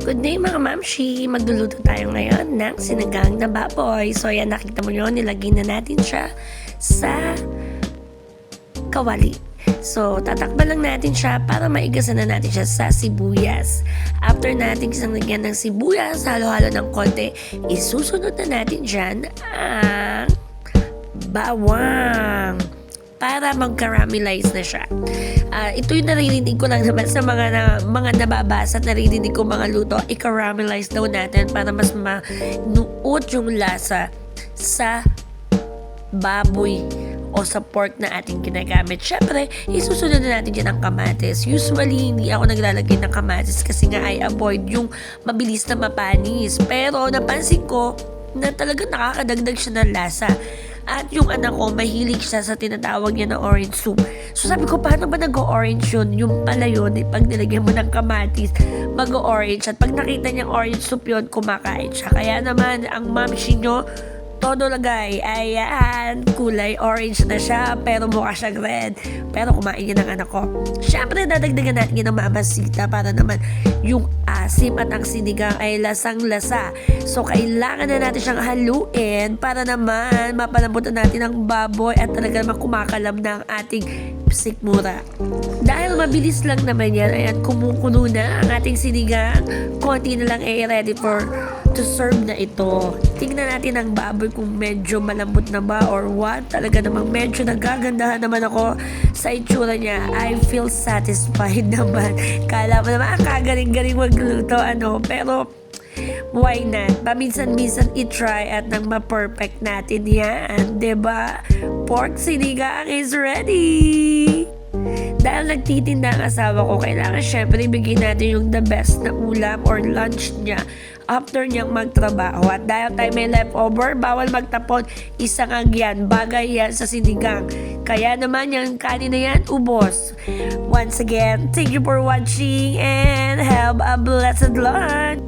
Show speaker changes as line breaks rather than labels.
Good day mga mamshi! Magluluto tayo ngayon ng sinigang na baboy. So ayan, nakita mo yun, nilagay na natin siya sa kawali. So tatakpan lang natin siya para maigasan na natin siya sa sibuyas. After natin isang lagyan ng sibuyas, halo-halo ng konti, isusunod na natin dyan ang bawang para mag-caramelize na siya. Ito yung naririnig ko lang naman sa mga nababasa at naririnig ko mga luto, i-caramelize daw natin para mas manuot yung lasa sa baboy o sa pork na ating ginagamit. Syempre, isusunod na natin dyan ang kamatis. Usually, hindi ako naglalagay ng kamatis kasi nga I avoid yung mabilis na mapanis. Pero napansin ko na talagang nakakadagdag siya ng lasa. At yung anak ko, mahilig siya sa tinatawag niya na orange soup. So sabi ko, paano ba nag-orange yun? Yung pala yun, pag nilagyan mo ng kamatis, mag-orange. At pag nakita niyang orange soup yun, kumakain siya. Kaya naman, ang mamshi nyo, todo lagay. Ayan, kulay orange na siya, pero mukha siyang red. Pero kumain niya ng anak ko. Siyempre, dadagdagan natin yun ng mamasita para naman yung asim at ang sinigang ay lasang-lasa. So, kailangan na natin siyang haluin para naman mapalambutan natin ang baboy at talaga naman kumakalam na ang ating sikmura. Dahil mabilis lang naman yan, ayan, kumukulo na ang ating sinigang. Konti na lang ay ready to serve na ito. Tingnan natin ang baboy kung medyo malambot na ba or what. Talaga namang medyo nagagandahan naman ako sa itsura niya. I feel satisfied naman. Kala mo naman, kagaling-galing magluto, pero why not? Paminsan-minsan i-try at nang ma-perfect natin yan. Diba? Pork sinigang is ready! Dahil nagtitinda ang asawa ko, kailangan syempre ibigay natin yung the best na ulam or lunch niya after niyang magtrabaho. At dahil tayo may leftover, bawal magtapon, isang agyan, bagay yan sa sinigang. Kaya naman yung kanin na yan, ubos. Once again, thank you for watching and have a blessed lunch!